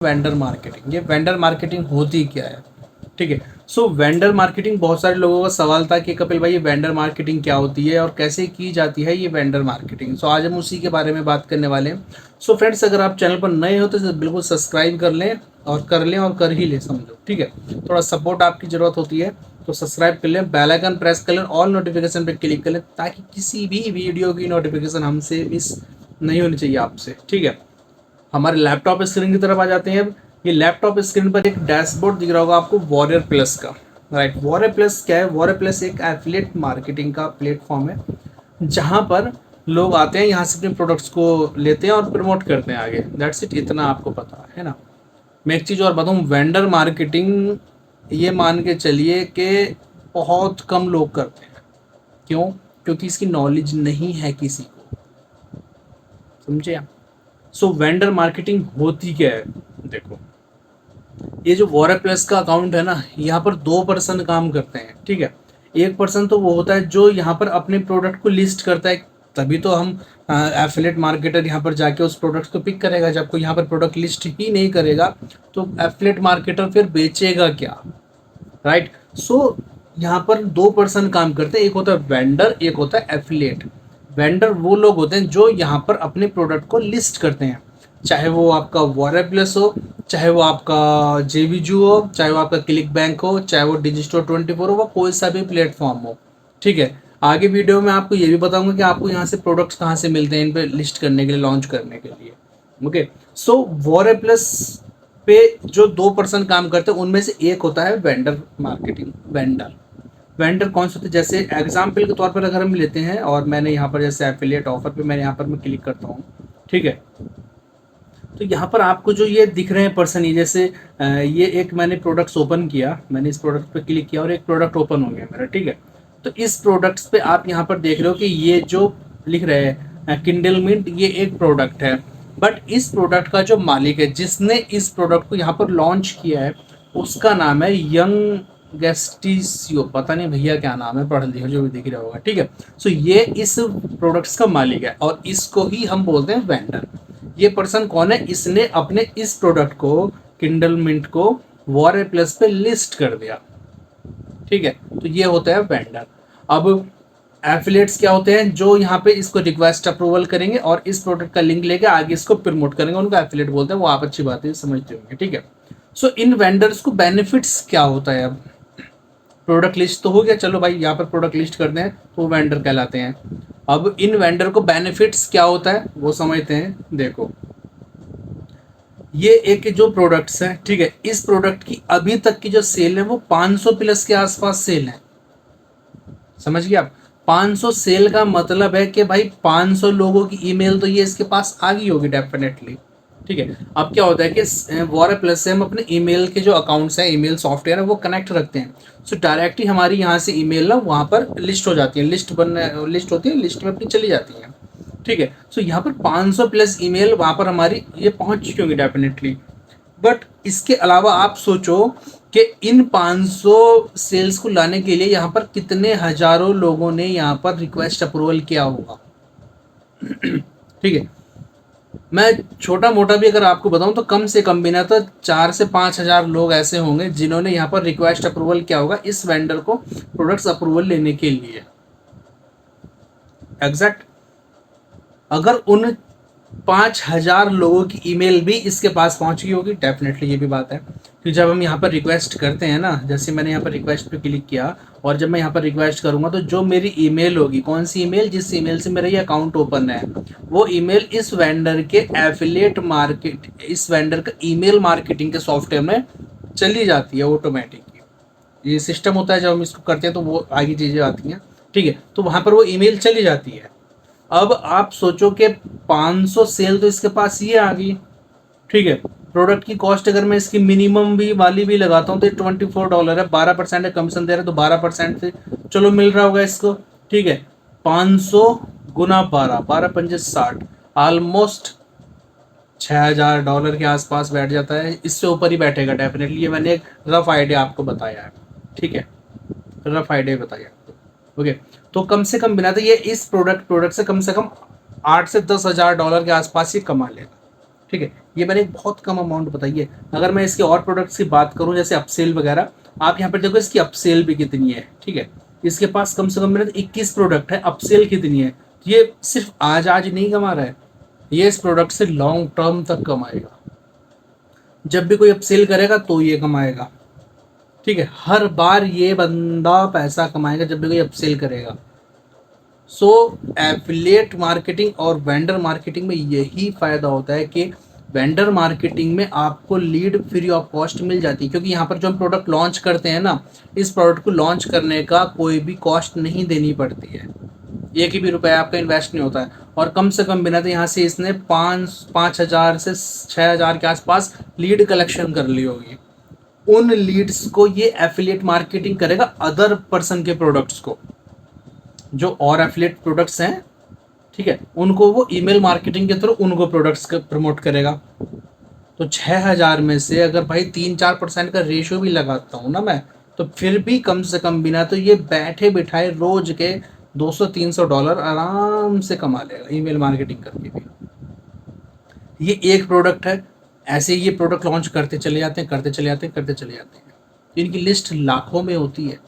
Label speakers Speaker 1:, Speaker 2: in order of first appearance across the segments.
Speaker 1: Vendor marketing. ये vendor marketing होती क्या है? ठीक है, सो वेंडर मार्केटिंग, बहुत सारे लोगों का सवाल था कि कपिल भाई ये वेंडर मार्केटिंग क्या होती है और कैसे की जाती है ये वेंडर मार्केटिंग। सो आज हम उसी के बारे में बात करने वाले हैं। सो फ्रेंड्स, अगर आप चैनल पर नए हो तो बिल्कुल सब्सक्राइब कर लें और कर ही लें, समझो। ठीक है, थोड़ा सपोर्ट आपकी ज़रूरत होती है, तो सब्सक्राइब कर लें, बेल आइकन प्रेस कर लें, ऑल नोटिफिकेशन पे क्लिक कर लें, ताकि किसी भी वीडियो की नोटिफिकेशन हमसे मिस नहीं होनी चाहिए आपसे। ठीक है, हमारे लैपटॉप स्क्रीन की तरफ आ जाते हैं। ये लैपटॉप स्क्रीन पर एक डैशबोर्ड दिख रहा होगा आपको वॉरियर प्लस का। राइट, वॉरियर प्लस क्या है? वॉरियर प्लस एक एफिलिएट मार्केटिंग का प्लेटफॉर्म है, जहां पर लोग आते हैं, यहाँ से अपने प्रोडक्ट्स को लेते हैं और प्रमोट करते हैं आगे। दैट्स इट, इतना आपको पता है ना। मैं एक चीज़ और बताऊँ, वेंडर मार्केटिंग ये मान के चलिए कि बहुत कम लोग करते हैं। क्यों? क्योंकि इसकी नॉलेज नहीं है किसी को, समझे आप? सो वेंडर मार्केटिंग होती क्या है? देखो, ये जो वॉर प्लस का अकाउंट है ना, यहाँ पर 2 पर्सन काम करते हैं। ठीक है, एक पर्सन तो वो होता है जो यहाँ पर अपने प्रोडक्ट को लिस्ट करता है, तभी तो हम एफिलेट मार्केटर यहाँ पर जाके उस प्रोडक्ट को पिक करेगा। जब कोई यहाँ पर प्रोडक्ट लिस्ट ही नहीं करेगा तो एफिलेट मार्केटर फिर बेचेगा क्या? राइट, सो यहाँ पर 2 पर्सन काम करते हैं, एक होता है वेंडर, एक होता है एफिलिएट। वेंडर वो लोग होते हैं जो यहाँ पर अपने प्रोडक्ट को लिस्ट करते हैं, चाहे वो आपका वॉर प्लस हो, चाहे वो आपका जेवीजू हो, चाहे वो आपका क्लिक बैंक हो, चाहे वो डिजिस्टोर 24 हो, वो कोई सा भी प्लेटफॉर्म हो। ठीक है, आगे वीडियो में आपको ये भी बताऊंगा कि आपको यहाँ से प्रोडक्ट्स कहाँ से मिलते हैं इन पे लिस्ट करने के लिए, लॉन्च करने के लिए। ओके, सो वॉर प्लस पे जो 2 पर्सन काम करते हैं उनमें से एक होता है वेंडर मार्केटिंग। वेंडर वेंडर कौन से होते हैं? जैसे एग्जाम्पल के तौर पर अगर हम लेते हैं, और मैंने यहाँ पर जैसे एफिलिएट ऑफर पे मैंने यहाँ पर मैं क्लिक करता हूँ। ठीक है, तो यहाँ पर आपको जो ये दिख रहे हैं पर्सन, ये जैसे ये एक मैंने प्रोडक्ट्स ओपन किया, मैंने इस प्रोडक्ट पे क्लिक किया और एक प्रोडक्ट ओपन हो गया मेरा। ठीक है, तो इस प्रोडक्ट्स पे आप यहाँ पर देख रहे हो कि ये जो लिख रहे हैं किंडल मिंट, ये एक प्रोडक्ट है। बट इस प्रोडक्ट का जो मालिक है, जिसने इस प्रोडक्ट को यहाँ पर लॉन्च किया है, उसका नाम है यंग गेस्टिसियो। पता नहीं भैया क्या नाम है, पढ़ लिया जो भी दिख रहा होगा। ठीक है, सो ये इस प्रोडक्ट्स का मालिक है और इसको ही हम बोलते हैं वेंडर। ये पर्सन कौन है? इसने अपने इस प्रोडक्ट को, किंडल मिंट को, वॉर प्लस पे लिस्ट कर दिया। ठीक है, तो ये होता है वेंडर। अब एफिलिएट्स क्या होते हैं? जो यहाँ पे इसको रिक्वेस्ट अप्रूवल करेंगे और इस प्रोडक्ट का लिंक लेके आगे इसको प्रमोट करेंगे, उनको एफिलिएट बोलते हैं। वो आप अच्छी बात है, समझते होंगे। ठीक है, सो इन वेंडर्स को बेनिफिट्स क्या होता है? अब प्रोडक्ट लिस्ट तो हो गया, चलो भाई यहाँ पर प्रोडक्ट लिस्ट करते हैं तो वेंडर कहलाते हैं। अब इन वेंडर को बेनिफिट्स क्या होता है वो समझते हैं। देखो, ये एक जो प्रोडक्ट्स हैं, ठीक है, इस प्रोडक्ट की अभी तक की जो सेल है वो 500 प्लस के आसपास सेल है। समझ गए आप? 500 सेल का मतलब है कि भाई 500 लोगों की ईमेल तो ये इसके पास आ गई होगी डेफिनेटली। ठीक है, अब क्या होता है कि वॉर प्लस से हम अपने ईमेल के जो अकाउंट्स हैं, ईमेल सॉफ्टवेयर है, वो कनेक्ट रखते हैं। सो डायरेक्टली हमारी यहाँ से ईमेल ना वहाँ पर लिस्ट हो जाती है, लिस्ट होती है, लिस्ट में अपनी चली जाती है। ठीक है, सो यहाँ पर 500 प्लस ईमेल वहाँ पर हमारी ये पहुँच चुकी होंगी डेफिनेटली। बट इसके अलावा आप सोचो कि इन 500 सेल्स को लाने के लिए यहाँ पर कितने हजारों लोगों ने यहाँ पर रिक्वेस्ट अप्रूवल किया होगा। ठीक है, मैं छोटा मोटा भी अगर आपको बताऊं तो कम से कम भी ना तो 4 से 5 हजार लोग ऐसे होंगे जिन्होंने यहाँ पर रिक्वेस्ट अप्रूवल किया होगा इस वेंडर को प्रोडक्ट्स अप्रूवल लेने के लिए। एग्जैक्ट, अगर उन 5 हजार लोगों की ईमेल भी इसके पास पहुंच गई होगी, डेफिनेटली ये भी बात है कि जब हम यहाँ पर रिक्वेस्ट करते हैं ना, जैसे मैंने यहाँ पर रिक्वेस्ट पे क्लिक किया और जब मैं यहाँ पर रिक्वेस्ट करूँगा तो जो मेरी ईमेल होगी, कौन सी ईमेल? जिस ईमेल से मेरा ये अकाउंट ओपन है, वो ईमेल इस वेंडर के एफिलिएट मार्केट, इस वेंडर का ईमेल मार्केटिंग के सॉफ्टवेयर में चली जाती है ऑटोमेटिक। ये सिस्टम होता है, जब हम इसको करते हैं तो वो आगे चीज़ें आती हैं। ठीक है, तो वहाँ पर वो ईमेल चली जाती है। अब आप सोचो कि 500 सेल तो इसके पास ये आ गई। ठीक है, प्रोडक्ट की कॉस्ट अगर मैं इसकी मिनिमम भी वाली भी लगाता हूँ तो $24 है, 12% है, कमीशन दे रहे तो 12% से चलो मिल रहा होगा इसको। ठीक है, 500 गुना 12, 12×5 = 60, ऑलमोस्ट $6000 के आसपास बैठ जाता है। इससे ऊपर ही बैठेगा डेफिनेटली, ये मैंने एक रफ आइडिया आपको बताया है। ठीक है, रफ आइडिया बताया आपको। ओके, तो कम से कम बिना तो ये इस प्रोडक्ट से कम $8 से $10 हजार के आसपास ही कमा लेगा। ठीक है, ये मैंने एक बहुत कम अमाउंट बताई है। अगर मैं इसके और प्रोडक्ट्स की बात करूं जैसे अपसेल वगैरह, आप यहाँ पर देखो इसकी अपसेल भी कितनी है। ठीक है, इसके पास कम से कम मेरे 21 प्रोडक्ट है, अपसेल कितनी है। ये सिर्फ आज आज नहीं कमा रहा है, ये इस प्रोडक्ट से लॉन्ग टर्म तक कमाएगा। जब भी कोई अपसेल करेगा तो ये कमाएगा। ठीक है, हर बार ये बंदा पैसा कमाएगा जब भी कोई अपसेल करेगा। सो एफिलिएट मार्केटिंग और वेंडर मार्केटिंग में यही फायदा होता है कि वेंडर मार्केटिंग में आपको लीड फ्री ऑफ कॉस्ट मिल जाती है, क्योंकि यहाँ पर जो हम प्रोडक्ट लॉन्च करते हैं ना, इस प्रोडक्ट को लॉन्च करने का कोई भी कॉस्ट नहीं देनी पड़ती है, एक ही भी रुपया आपका इन्वेस्ट नहीं होता है। और कम से कम बिना तो यहाँ से इसने 5,000 से 6,000 के आसपास लीड कलेक्शन कर ली होगी। उन लीड्स को ये एफिलिएट मार्केटिंग करेगा अदर पर्सन के प्रोडक्ट्स को, जो और एफिलिएट प्रोडक्ट्स हैं, ठीक है, उनको वो ईमेल मार्केटिंग के थ्रू उनको प्रोडक्ट्स का प्रमोट करेगा। तो 6,000 में से अगर भाई 3-4% का रेशियो भी लगाता हूँ ना मैं, तो फिर भी कम से कम बिना तो ये बैठे बिठाए रोज के $200-300 आराम से कमा लेगा ईमेल मार्केटिंग करके भी। ये एक प्रोडक्ट है, ऐसे ये प्रोडक्ट लॉन्च करते चले जाते हैं, करते चले जाते हैं, करते चले जाते हैं। इनकी लिस्ट लाखों में होती है,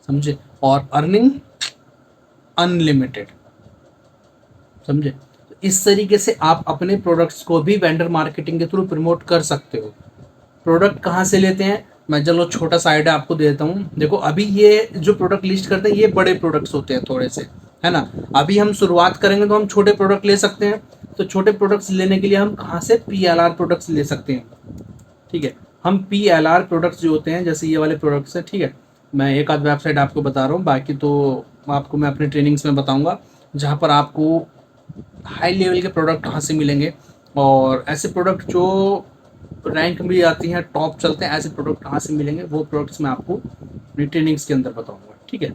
Speaker 1: समझे, और अर्निंग अनलिमिटेड, समझे। तो इस तरीके से आप अपने प्रोडक्ट्स को भी वेंडर मार्केटिंग के थ्रू प्रमोट कर सकते हो। प्रोडक्ट कहाँ से लेते हैं, मैं चलो छोटा सा आइडिया आपको दे देता हूँ। देखो अभी ये जो प्रोडक्ट लिस्ट करते हैं ये बड़े प्रोडक्ट्स होते हैं थोड़े से, है ना। अभी हम शुरुआत करेंगे तो हम छोटे प्रोडक्ट ले सकते हैं। तो छोटे प्रोडक्ट्स लेने के लिए हम कहाँ से PLR प्रोडक्ट्स ले सकते हैं। ठीक है, हम PLR प्रोडक्ट्स जो होते हैं जैसे ये वाले प्रोडक्ट्स हैं, ठीक है, मैं एक आध वेबसाइट आपको बता रहा हूँ, बाकी तो आपको मैं अपने ट्रेनिंग्स में बताऊँगा जहाँ पर आपको हाई लेवल के प्रोडक्ट कहाँ से मिलेंगे, और ऐसे प्रोडक्ट जो रैंक भी आती हैं, टॉप चलते हैं, ऐसे प्रोडक्ट कहाँ से मिलेंगे, वो प्रोडक्ट्स मैं आपको अपनी ट्रेनिंग्स के अंदर बताऊंगा। ठीक है,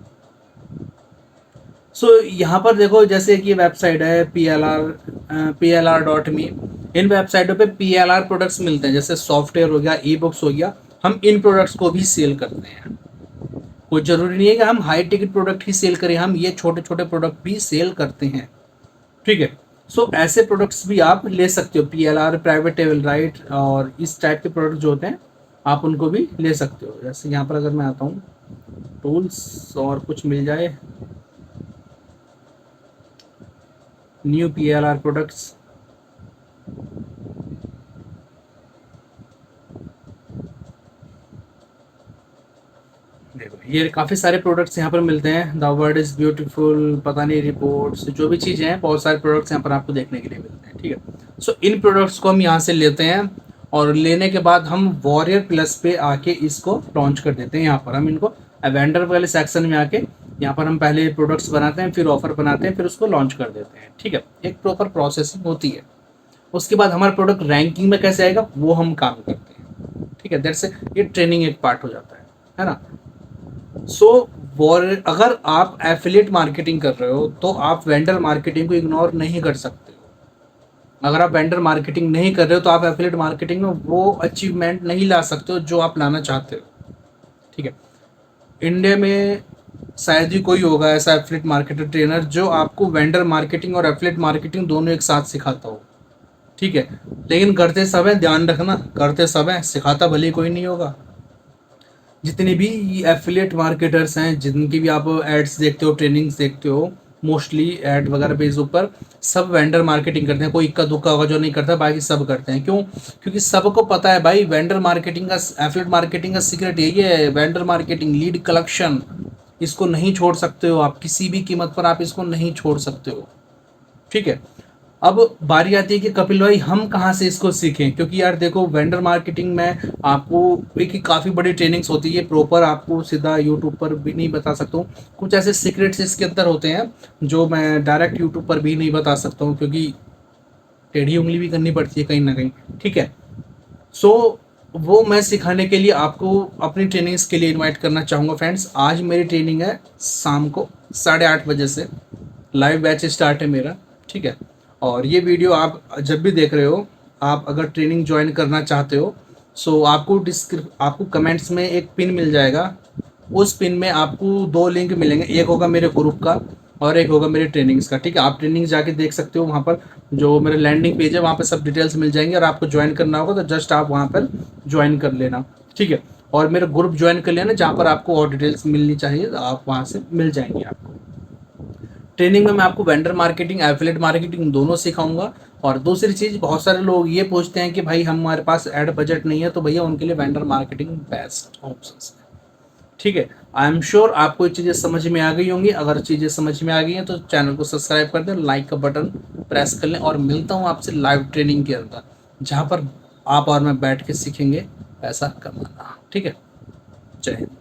Speaker 1: सो यहाँ पर देखो जैसे कि वेबसाइट है PLR.me, इन वेबसाइटों पे PLR प्रोडक्ट्स मिलते हैं, जैसे सॉफ्टवेयर हो गया, ई बुक्स हो गया। हम इन प्रोडक्ट्स को भी सेल करते हैं। कोई ज़रूरी नहीं है कि हम हाई टिकट प्रोडक्ट ही सेल करें, हम ये छोटे छोटे प्रोडक्ट भी सेल करते हैं। ठीक है, सो ऐसे प्रोडक्ट्स भी आप ले सकते हो, PLR प्राइवेट लेवल राइट, और इस टाइप के प्रोडक्ट जो होते हैं आप उनको भी ले सकते हो। जैसे यहाँ पर अगर मैं आता हूँ टूल्स और कुछ मिल जाए, न्यू PLR प्रोडक्ट्स, देखो ये काफ़ी सारे प्रोडक्ट्स यहाँ पर मिलते हैं। द वर्ड इज़ ब्यूटीफुल, पता नहीं, रिपोर्ट्स, जो भी चीज़ें हैं, बहुत सारे प्रोडक्ट्स यहाँ पर आपको देखने के लिए मिलते हैं। ठीक है, सो इन प्रोडक्ट्स को हम यहाँ से लेते हैं, और लेने के बाद हम वॉरियर प्लस पे आके इसको लॉन्च कर देते हैं। यहाँ पर हम इनको वेंडर वाले सेक्शन में आके यहाँ पर हम पहले प्रोडक्ट्स बनाते हैं, फिर ऑफर बनाते हैं, फिर उसको लॉन्च कर देते हैं। ठीक है, एक प्रॉपर प्रोसेसिंग होती है। उसके बाद हमारा प्रोडक्ट रैंकिंग में कैसे आएगा वो हम काम करते हैं। ठीक है, दैट्स ये ट्रेनिंग एक पार्ट हो जाता है ना। सो अगर आप एफिलिएट मार्केटिंग कर रहे हो तो आप वेंडर मार्केटिंग को इग्नोर नहीं कर सकते हो। अगर आप वेंडर मार्केटिंग नहीं कर रहे हो तो आप एफिलिएट मार्केटिंग में वो अचीवमेंट नहीं ला सकते हो जो आप लाना चाहते हो। ठीक है, इंडिया में शायद ही कोई होगा ऐसा एफिलिएट मार्केटर ट्रेनर जो आपको वेंडर मार्केटिंग और एफिलिएट मार्केटिंग दोनों एक साथ सिखाता हो। ठीक है, लेकिन करते सब है, ध्यान रखना, करते सब है, सिखाता भले कोई नहीं होगा। जितने भी एफिलिएट मार्केटर्स हैं, जिनकी भी आप एड्स देखते हो, ट्रेनिंग्स देखते हो, मोस्टली एड वगैरह पेज ऊपर सब वेंडर मार्केटिंग करते हैं। कोई इक्का दुक्का होगा जो नहीं करता, बाकी सब करते हैं। क्यों? क्योंकि सबको पता है भाई वेंडर मार्केटिंग का, एफिलिएट मार्केटिंग का सीक्रेट यही है, वेंडर मार्केटिंग, लीड कलेक्शन। इसको नहीं छोड़ सकते हो आप, किसी भी कीमत पर आप इसको नहीं छोड़ सकते हो। ठीक है, अब बारी आती है कि कपिल भाई हम कहाँ से इसको सीखें, क्योंकि यार देखो वेंडर मार्केटिंग में आपको एक काफ़ी बड़ी ट्रेनिंग्स होती है, प्रॉपर आपको सीधा यूट्यूब पर भी नहीं बता सकता हूँ। कुछ ऐसे सीक्रेट्स इसके अंदर होते हैं जो मैं डायरेक्ट यूट्यूब पर भी नहीं बता सकता हूँ, क्योंकि टेढ़ी उंगली भी करनी पड़ती है कहीं ना कहीं। ठीक है, सो वो मैं सिखाने के लिए आपको अपनी ट्रेनिंग्स के लिए इन्वाइट करना चाहूँगा। फ्रेंड्स, आज मेरी ट्रेनिंग है शाम को 8:30 बजे से, लाइव बैच स्टार्ट है मेरा। ठीक है, और ये वीडियो आप जब भी देख रहे हो, आप अगर ट्रेनिंग ज्वाइन करना चाहते हो, सो आपको कमेंट्स में एक पिन मिल जाएगा। उस पिन में आपको 2 लिंक मिलेंगे, एक होगा मेरे ग्रुप का और एक होगा मेरी ट्रेनिंग्स का। ठीक है, आप ट्रेनिंग जाके देख सकते हो, वहाँ पर जो मेरा लैंडिंग पेज है वहाँ पर सब डिटेल्स मिल जाएंगे। और आपको ज्वाइन करना होगा तो जस्ट आप वहाँ पर ज्वाइन कर लेना। ठीक है, और मेरा ग्रुप ज्वाइन कर लेना जहाँ पर आपको और डिटेल्स मिलनी चाहिए, तो आप वहाँ से मिल जाएंगे आपको। ट्रेनिंग में मैं आपको वेंडर मार्केटिंग, एफिलिएट मार्केटिंग दोनों सिखाऊंगा। और दूसरी चीज़, बहुत सारे लोग ये पूछते हैं कि भाई हमारे पास एड बजट नहीं है, तो भैया उनके लिए वेंडर मार्केटिंग बेस्ट ऑप्शन है। ठीक है, आई एम श्योर आपको ये चीज़ें समझ में आ गई होंगी। अगर चीज़ें समझ में आ गई हैं तो चैनल को सब्सक्राइब कर दें, लाइक का बटन प्रेस कर लें। और मिलता हूँ आपसे लाइव ट्रेनिंग के अंदर, जहाँ पर आप और मैं बैठ के सीखेंगे पैसा कमाना। ठीक है, जय हिंद।